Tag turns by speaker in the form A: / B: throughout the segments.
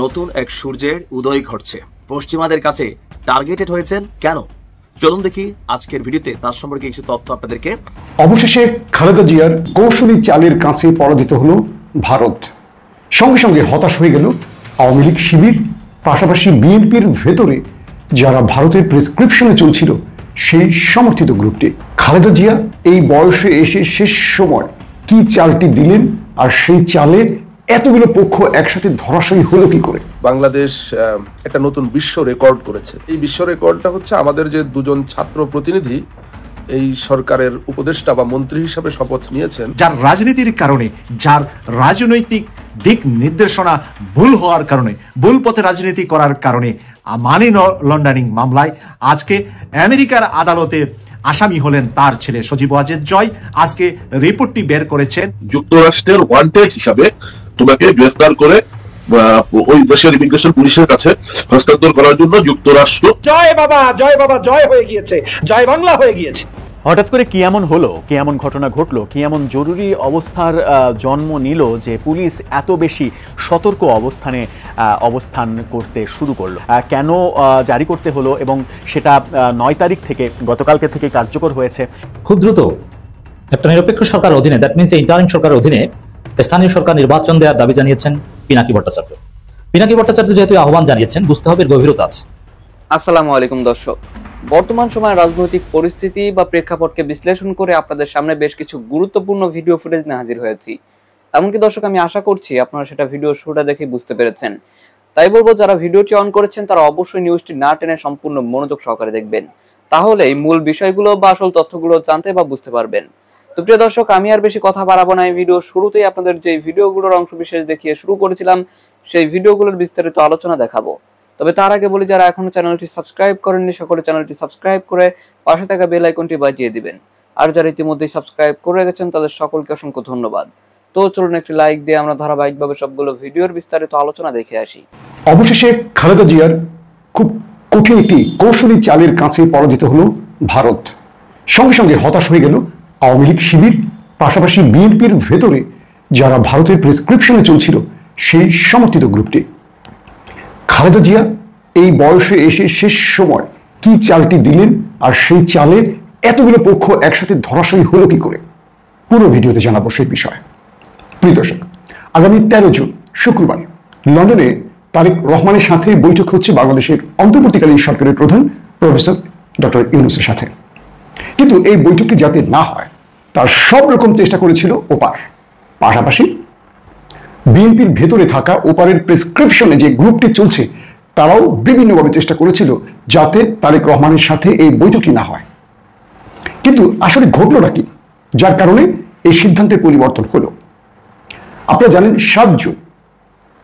A: নতুন এক সূর্যের উদয় ঘটছে। পশ্চিমাদের কাছে টার্গেটেড হয়েছেন কেন? চলুন দেখি আজকের ভিডিওতে তার সম্পর্কে কিছু তথ্য আপনাদেরকে।
B: অবশেষে খালেদা জিয়ার কৌশলী চালের কাছে পরাজিত হলো ভারত। সঙ্গে সঙ্গে হতাশ হয়ে গেল আওয়ামী লীগ শিবির, পাশাপাশি বিএনপির ভেতরে যারা ভারতের প্রেসক্রিপশনে চলছিল সেই সমর্থিত গ্রুপটি। খালেদা জিয়া এই বয়সে এসে শেষ সময় কি চালটি দিলেন, আর সেই চালে এতগুলো পক্ষ একসাথে ধরাশায়ী হলো কি করে?
C: বাংলাদেশ একটা নতুন বিশ্ব রেকর্ড করেছে। এই বিশ্ব রেকর্ডটা হচ্ছে আমাদের যে দুজন ছাত্র প্রতিনিধি এই সরকারের উপদেষ্টা বা মন্ত্রী হিসাবে শপথ নিয়েছেন,
D: যার রাজনীতির কারণে, যার রাজনৈতিক দিক নির্দেশনা ভুল হওয়ার কারণে, ভুল পথে রাজনীতি করার কারণে মানি লন্ডারিং মামলায় আজকে আমেরিকার আদালতে আসামি হলেন তার ছেলে সজীব ওয়াজেদ জয়। আজকে রিপোর্টটি বের করেছেন।
E: যুক্তরাষ্ট্রের ওয়ান্টেড হিসাবে তোমাকে গ্রেফতার করে ওই দেশের ইমিগ্রেশন পুলিশের কাছে হস্তান্তর করার জন্য যুক্তরাষ্ট্র
F: জয় বাবা জয় হয়ে গিয়েছে, জয় বাংলা হয়ে গিয়েছে।
G: হঠাৎ করে কি এমন হলো, কি এমন ঘটনা ঘটলো, কি এমন জরুরি অবস্থার জন্ম নিল যে পুলিশ এত বেশি সতর্ক অবস্থান করতে শুরু করলো? কেন জারি করতে হলো এবং সেটা 9 তারিখ থেকে, গতকালকে থেকে কার্যকর হয়েছে।
H: খুব দ্রুত একটা নিরপেক্ষ সরকার অধীনে, দ্যাট মিনস ইন্টারিম সরকারের অধীনে স্থানীয় সরকার নির্বাচন দেওয়ার দাবি জানিয়েছেন পিনাকি ভট্টাচার্য। পিনাকি ভট্টাচার্য যেহেতু আহ্বান জানিয়েছেন, বুঝতে হবে গভীরতা আছে।
I: আসসালামু আলাইকুম দর্শক, বর্তমান সময়ের রাজনৈতিক পরিস্থিতি বা প্রেক্ষাপটকে বিশ্লেষণ করে আপনাদের সামনে বেশ কিছু গুরুত্বপূর্ণ ভিডিও ফুটেজ নিয়ে হাজির হয়েছি। এমনকি দর্শক, আমি আশা করছি আপনারা সেটা ভিডিও শুরুটা দেখে বুঝতে পেরেছেন। তাই বলবো, যারা ভিডিওটি অন করেছেন তারা অবশ্যই নিউজটি না টেনে সম্পূর্ণ মনোযোগ সহকারে দেখবেন, তাহলে এই মূল বিষয়গুলো বা আসল তথ্যগুলো জানতে বা বুঝতে পারবেন। তো প্রিয় দর্শক, আমি আর বেশি কথা বাড়াবো না। এই ভিডিও শুরুতেই আপনাদের যে ভিডিওগুলোর অংশ বিশেষ দেখিয়ে শুরু করেছিলাম, সেই ভিডিওগুলোর বিস্তারিত আলোচনা দেখাবো। তবে তার আগে বলি, যারা এখনো চ্যানেলটি সাবস্ক্রাইব করেননি সকলে চ্যানেলটি সাবস্ক্রাইব করে পাশে থাকা বেল আইকনটি বাজিয়ে দিবেন। আর যারা ইতিমধ্যেই সাবস্ক্রাইব করে গেছেন তাদের সকলকে অসংখ্য ধন্যবাদ। তো চলুন একটি লাইক দিয়ে আমরা ধারাবাহিকভাবে সবগুলো ভিডিওর বিস্তারিত আলোচনা দেখে আসি।
B: অবশেষে খালেদা জিয়ার খুব কঠিন একটি কৌশলী চালের কাছে পরাজিত হলো ভারত। সঙ্গে সঙ্গে হতাশ হয়ে গেল আওয়ামী লীগ শিবির, পাশাপাশি বিএনপির ভেতরে যারা ভারতের প্রেসক্রিপশনে চলছিল সেই সমর্থিত গ্রুপটি। খালেদা জিয়া এই বয়সে এসে শেষ সময় কি চালটি দিলেন, আর সেই চালে এতগুলো পক্ষ একসাথে ধরাশায়ী হলো কি করে? পুরো ভিডিওতে জানাবো সেই বিষয়। প্রিয় দর্শক, আগামী 13 জুন শুক্রবার লন্ডনে তারেক রহমানের সাথে বৈঠক হচ্ছে বাংলাদেশের অন্তর্বর্তীকালীন সরকারের প্রধান প্রফেসর ডক্টর ইউনূসের সাথে। কিন্তু এই বৈঠকটি যাতে না হয় তার সব রকম চেষ্টা করেছিল ওপার। পাশাপাশি বিএনপির ভেতরে থাকা ওপারের প্রেসক্রিপশনে যে গ্রুপটি চলছে তারাও বিভিন্নভাবে চেষ্টা করেছিল যাতে তারেক রহমানের সাথে এই বৈঠকটি না হয়। কিন্তু আসলে ঘটলোটা কি, যার কারণে এই সিদ্ধান্তের পরিবর্তন হলো? আপনারা জানেন 7 জুন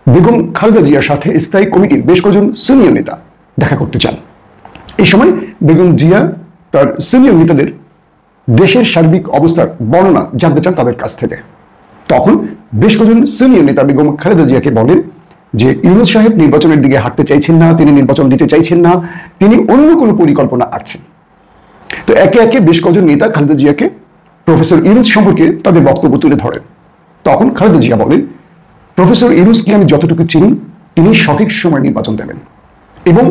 B: বেগম খালেদা জিয়ার সাথে স্থায়ী কমিটির বেশ কয়েকজন সিনিয়র নেতা দেখা করতে চান। এই সময় বেগম জিয়া তার সিনিয়র নেতাদের দেশের সার্বিক অবস্থার বর্ণনা জানতে চান তাদের কাছ থেকে। তখন বেশ কয়েকজন সিনিয়র নেতা বেগম খালেদা জিয়াকে বলেন যে ইউনূস সাহেব নির্বাচনের দিকে হাঁটতে চাইছেন না, তিনি নির্বাচন দিতে চাইছেন না, তিনি অন্য কোনো পরিকল্পনা আছেন। তো একে একে বেশ কয়েকজন নেতা খালেদা জিয়াকে প্রফেসর ইউনূস সম্পর্কে তাদের বক্তব্য তুলে ধরেন। তখন খালেদা জিয়া বলেন, প্রফেসর ইউনূসকে আমি যতটুকু চিনি তিনি সঠিক সময় নির্বাচন দেবেন এবং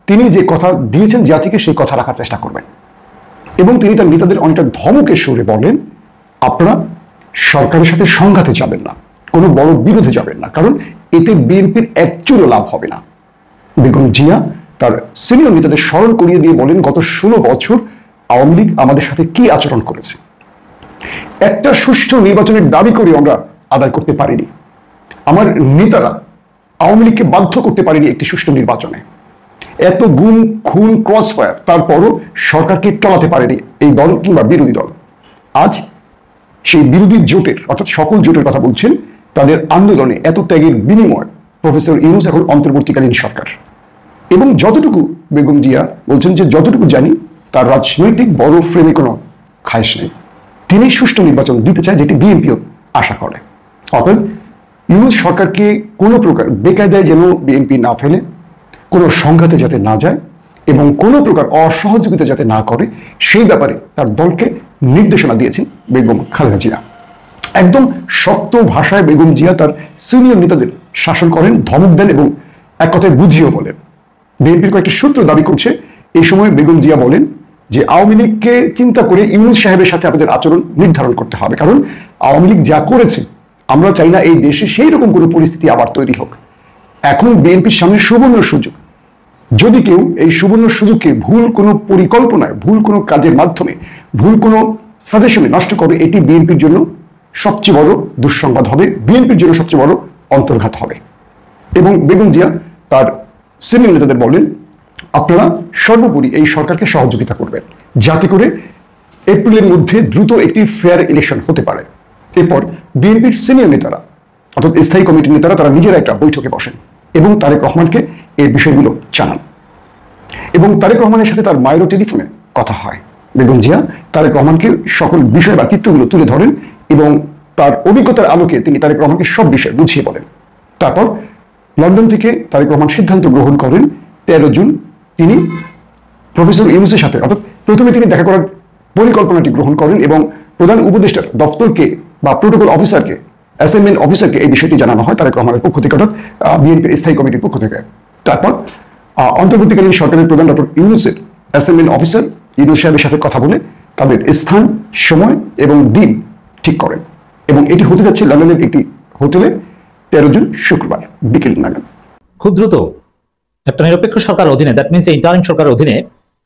B: তিনি যে কথা দিয়েছেন জাতিকে সেই কথা রাখার চেষ্টা করবেন। এবং তিনি তার নেতাদের অনেকটা ধমকের সুরে বলেন, আপনারা সরকারের সাথে সংঘাতে যাবেন না, কোনো বড় বিরোধে যাবেন না, কারণ এতে বিএনপির একচুরও লাভ হবে না। বেগম জিয়া তার সিনিয়র নেতাদের স্মরণ করিয়ে দিয়ে বলেন, গত 16 বছর আওয়ামী লীগ আমাদের সাথে কি আচরণ করেছে। একটা সুষ্ঠু নির্বাচনের দাবি করে আমরা আদায় করতে পারিনি। আমার নেতারা আওয়ামী লীগকে বাধ্য করতে পারেনি একটি সুষ্ঠু নির্বাচনে। এত গুম খুন ক্রসফায়ার, তারপরও সরকারকে টলাতে পারেনি এই দল কিংবা বিরোধী দল। আজ সেই বিরোধী জোটের, অর্থাৎ সকল জোটের কথা বলছেন, তাদের আন্দোলনে এত ত্যাগের বিনিময় প্রফেসর ইউনূস এখন অন্তর্বর্তীকালীন সরকার। এবং যতটুকু বেগম জিয়া বলছেন যে যতটুকু জানি তার রাজনৈতিক বড় ফ্রেমে কোনো খায়েশ নেই, তিনি সুষ্ঠু নির্বাচন দিতে চায়, যেটি বিএনপিও আশা করে। অতএব ইউনূস সরকারকে কোনো প্রকার বেকায়দায় যেন বিএনপি না ফেলে, কোনো সংঘাতে যাতে না যায় এবং কোনো প্রকার অসহযোগিতা যাতে না করে, সেই ব্যাপারে তার দলকে নির্দেশনা দিয়েছেন বেগম খালেদা জিয়া। একদম শক্ত ভাষায় বেগম জিয়া তার সিনিয়র নেতাদের শাসন করেন, ধমক দেন এবং এক কথায় বুঝিয়েও বলেন। বিএনপির কয়েকটি সূত্র দাবি করছে এই সময় বেগম জিয়া বলেন যে আওয়ামী লীগকে চিন্তা করে ইউনূস সাহেবের সাথে আপনাদের আচরণ নির্ধারণ করতে হবে, কারণ আওয়ামী লীগ যা করেছে আমরা চাই না এই দেশে সেই রকম কোনো পরিস্থিতি আবার তৈরি হোক। এখন বিএনপির সামনে সুবর্ণ সুযোগ, যদি কেউ এই সুবর্ণ সুযোগকে ভুল কোনো পরিকল্পনায়, ভুল কোনো কাজের মাধ্যমে, ভুল কোনো সাজেশনে নষ্ট করে, এটি বিএনপির জন্য সবচেয়ে বড় দুঃসংবাদ হবে, বিএনপির জন্য সবচেয়ে বড় অন্তর্ঘাত হবে। এবং বেগম জিয়া তার সিনিয়র নেতাদের বলেন আপনারা সর্বোপরি এই সরকারকে সহযোগিতা করবেন যাতে করে এপ্রিলের মধ্যে দ্রুত একটি ফেয়ার ইলেকশন হতে পারে। এরপর বিএনপির সিনিয়র নেতারা অর্থাৎ স্থায়ী কমিটির নেতারা তারা নিজেরা একটা বৈঠকে বসেন এবং তারেক রহমানকে এই বিষয়গুলো জানান এবং তারেক রহমানের সাথে তার মায়েরও টেলিফোনে কথা হয়। বেগম জিয়া তারেক রহমানকে সকল বিষয় বা চিত্রগুলো তুলে ধরেন এবং তার অভিজ্ঞতার আলোকে তিনি তারেক রহমানকে সব বিষয় বুঝিয়ে বলেন। তারপর লন্ডন থেকে তারেক রহমান সিদ্ধান্ত গ্রহণ করেন 13 জুন তিনি প্রফেসর ইউনূসের সাথে, অর্থাৎ প্রথমে তিনি দেখা করার পরিকল্পনাটি গ্রহণ করেন এবং প্রধান উপদেষ্টার দপ্তরকে বা প্রোটোকল অফিসারকে, অ্যাসাইনমেন্ট অফিসারকে এই বিষয়টি জানানো হয় তারেক রহমানের পক্ষ থেকে, অর্থাৎ বিএনপির স্থায়ী কমিটির পক্ষ থেকে। তারপর অন্তর্বর্তীকালীন সরকারের প্রধান ডক্টর ইউনূসের অ্যাসাইনমেন্ট অফিসার ইউনূস সাহেবের সাথে কথা বলে তাদের স্থান, সময় এবং দিন ঠিক করেন এবং এটি হতে যাচ্ছে লন্ডনের একটি হোটেলে 13 জুন শুক্রবার বিকেল নাগাদ।
H: খুব দ্রুত একটা নিরপেক্ষ সরকার অধীনে, দ্যাট মিনস ইন্টারিম সরকারের অধীনে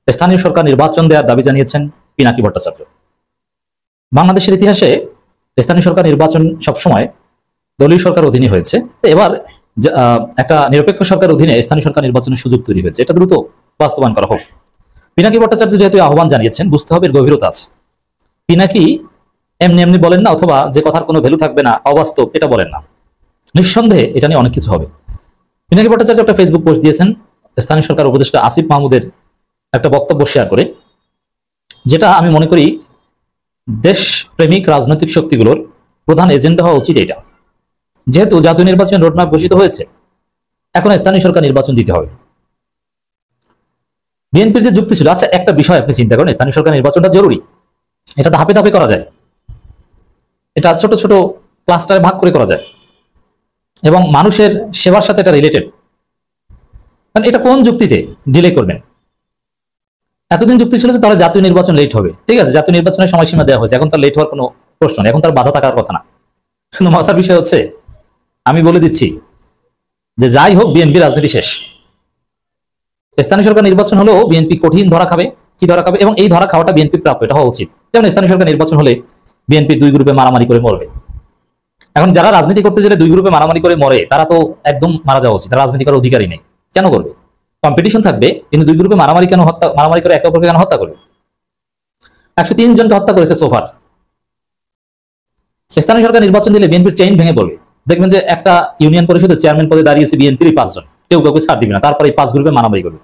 H: স্থানীয় সরকার নির্বাচন দেওয়ার দাবি জানিয়েছেন পিনাকি ভট্টাচার্য। বাংলাদেশের ইতিহাসে স্থানীয় সরকার নির্বাচন সবসময় দলীয় সরকার অধীনে হয়েছে, এবার একটা নিরপেক্ষ সরকার অধীনে স্থানীয় সরকার নির্বাচনের সুযোগ তৈরি হয়েছে, এটা দ্রুত বাস্তবায়ন করা হোক। পিনাকি ভট্টাচার্য যেহেতু আহ্বান জানিয়েছেন, বুঝতে হবে এর গভীরতা আছে। পিনাকি এমনি এমনি বলেন না, অথবা যে কথার কোনো ভ্যালু থাকবে না, অবাস্তব, এটা বলেন না। নিঃসন্দেহে এটা নিয়ে অনেক কিছু হবে। পিনাকি ভট্টাচার্য একটা ফেসবুক পোস্ট দিয়েছেন স্থানীয় সরকার উপদেষ্টা আসিফ মাহমুদের একটা বক্তব্য শেয়ার করে, যেটা আমি মনে করি দেশপ্রেমিক রাজনৈতিক শক্তিগুলোর প্রধান এজেন্ডা হওয়া উচিত। এটা যেহেতু জাতীয় নির্বাচন রোডম্যাপ ঘোষিত হয়েছে, এখন স্থানীয় সরকার নির্বাচন দিতে হবে। বিএনপির যে যুক্তি ছিল, আচ্ছা একটা বিষয় আপনি চিন্তা করেন, স্থানীয় সরকার নির্বাচনটা জরুরি, এটা ধাপে ধাপে করা যায়, এটা ছোট ছোট ক্লাস্টারে ভাগ করে করা যায় এবং মানুষের সেবার সাথে এটা রিলেটেড। কারণ এটা কোন যুক্তিতে ডিলে করবেন? এতদিন যুক্তি ছিল যে তাহলে জাতীয় নির্বাচন লেট হবে, ঠিক আছে, জাতীয় নির্বাচনের সময়সীমা দেওয়া হয়েছে, এখন তার লেট হওয়ার কোনো প্রশ্ন নেই, এখন তার বাধা থাকার কথা না। শুধু মজার বিষয় হচ্ছে, আমি বলে দিচ্ছি যে যাই হোক বিএনপি রাজনীতি শেষ। স্থানীয় সরকার নির্বাচন হলেও বিএনপি কঠিন ধরা খাবে, কি ধরা খাবে, এবং এই ধরা খাওয়াটা বিএনপি প্রাপ্য, এটা হওয়া উচিত। যেমন স্থানীয় সরকার নির্বাচন হলে বিএনপি 2 গ্রুপে মারামারি করে মরবে। এখন যারা রাজনীতি করতে গেলে 2 গ্রুপে মারামারি করে মরে, তারা তো একদম মারা যাওয়া উচিত, তারা রাজনীতি করার অধিকারই নেই। কেন করবে? কম্পিটিশন থাকবে, কিন্তু 2 গ্রুপে মারামারি করে একে অপরকে কেন হত্যা করবে? 103 জনকে হত্যা করেছে সোফার। স্থানীয় সরকার নির্বাচন দিলে বিএনপির চেইন ভেঙে পড়বে। দেখবেন যে একটা ইউনিয়ন পরিষদের চেয়ারম্যান পদে দাঁড়িয়েছে বিএনপির 5 জন, কেউ কাউকে ছাড় দিবে না, তারপরে এই 5 গ্রুপে মারামারি করবে।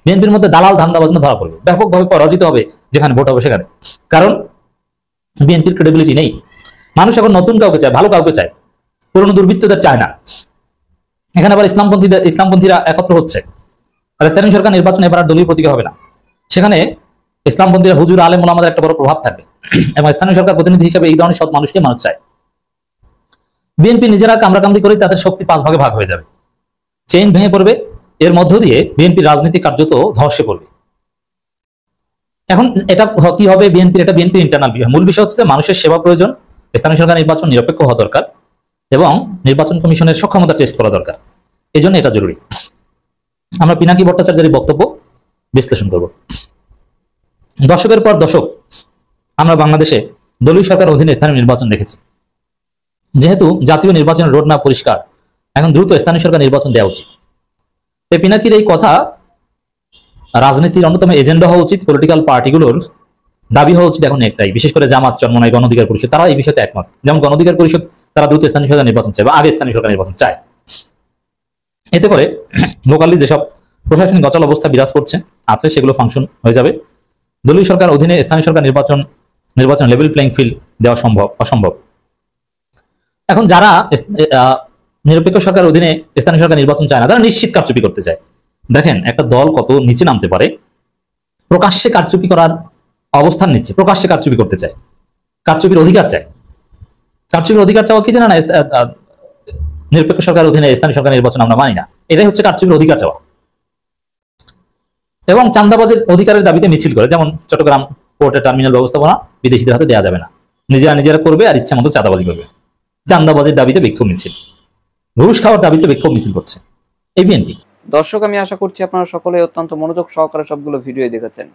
H: বিএনপির মধ্যে দালাল ধান্দাবাজ ধরা পড়বে, ব্যাপকভাবে পরাজিত হবে যেখানে ভোট হবে সেখানে, কারণ বিএনপির ক্রেডিবিলিটি নেই। মানুষ এখন নতুন কাউকে চায়, ভালো কাউকে চায়, পুরনো দুর্বৃত্তদের চায় না। এখানে আবার ইসলামপন্থীরা একত্র হচ্ছে। আর স্থানীয় সরকার নির্বাচন এবার আর দলীয় প্রতীকে হবে না, সেখানে ইসলামপন্থীরা, হুজুর, আলেম ওলামাদের একটা বড় প্রভাব থাকবে এবং স্থানীয় সরকার প্রতিনিধি হিসেবে এই ধরনের সব মানুষকে মানুষ চায়। বিএনপি নিজেরা কামড়াকামড়ি করে তাদের শক্তি 5 ভাগে ভাগ হয়ে যাবে, চেইন ভেঙে পড়বে, এর মধ্য দিয়ে বিএনপি রাজনীতি কার্যত ধসে পড়বে। এখন এটা কি হবে বিএনপির? এটা বিএনপির ইন্টারনাল বিষয়। মূল বিষয় হচ্ছে মানুষের সেবা প্রয়োজন, স্থানীয় সরকার নির্বাচন নিরপেক্ষ হওয়া দরকার এবং নির্বাচন কমিশনের সক্ষমতা টেস্ট করা দরকার, এই জন্য এটা জরুরি। আমরা পিনাকি ভট্টাচার্যের বক্তব্য বিশ্লেষণ করব। দশকের পর দশক আমরা বাংলাদেশে দলীয় সরকার অধীনে স্থানীয় নির্বাচন দেখেছি। যেহেতু জাতীয় নির্বাচনের রোডম্যাপ পরিষ্কার, এখন দ্রুত স্থানীয় সরকার নির্বাচন দেওয়া উচিত। পিনাকির এই কথা রাজনীতির অন্যতম এজেন্ডা হওয়া উচিত, পলিটিক্যাল পার্টিগুলোর দাবি হওয়া উচিত এখন একটাই, বিশেষ করে জামাত, চরমোনাই, গণ অধিকার পরিষদ, তারা এই বিষয়তে একমত। যেমন গণ অধিকার পরিষদ তারা দ্রুত স্থানীয় সরকার নির্বাচন চায় বা আগে স্থানীয় সরকার নির্বাচন চায়। এতে করে লোকালি যেসব প্রশাসনিক অচল অবস্থা বিরাজ করছে আছে সেগুলো ফাংশন হয়ে যাবে। দলীয় সরকার অধীনে স্থানীয় সরকার নির্বাচন লেভেল প্লেইং ফিল্ড দেওয়া অসম্ভব। এখন যারা নিরপেক্ষ সরকার অধীনে স্থানীয় সরকার নির্বাচন চায় না, তারা নিশ্চিত কারচুপি করতে চায়। দেখেন একটা দল কত নিচে নামতে পারে, প্রকাশ্যে কারচুপি করার অবস্থান নিচ্ছে, প্রকাশ্যে কারচুপি করতে চায়, কারচুপির অধিকার চায়। কারচুপির অধিকার চাওয়া কি জানা না? নিরপেক্ষ সরকার অধীনে স্থানীয় সরকার নির্বাচন আমরা মানি না। এটাই হচ্ছে কারচুপির অধিকার চাওয়া। এবং চাঁদাবাজের অধিকারের দাবিতে মিছিল করে, যেমন চট্টগ্রাম পোর্টের টার্মিনাল ব্যবস্থাপনা বিদেশিদের হাতে দেওয়া যাবে না, নিজেরা করবে আর ইচ্ছা মতো চাঁদাবাজি করবে। চাঁদাবাজের দাবিতে বিক্ষোভ মিছিল, ঘুষ খাওয়ার দাবিতে বিক্ষোভ মিছিল করছে এই বিএনপি।
I: দর্শক, আমি আশা করছি আপনারা সকলে অত্যন্ত মনোযোগ সহকারে সবগুলো ভিডিও দেখেছেন।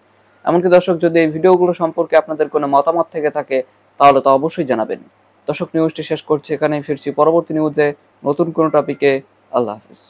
I: এমনকি দর্শক, যদি এই ভিডিওগুলো সম্পর্কে আপনাদের কোনো মতামত থেকে থাকে তাহলে তা অবশ্যই জানাবেন। দর্শক, নিউজটি শেষ করছি এখানেই, ফিরছি পরবর্তী নিউজে নতুন কোনো টপিকে। আল্লাহ হাফিজ।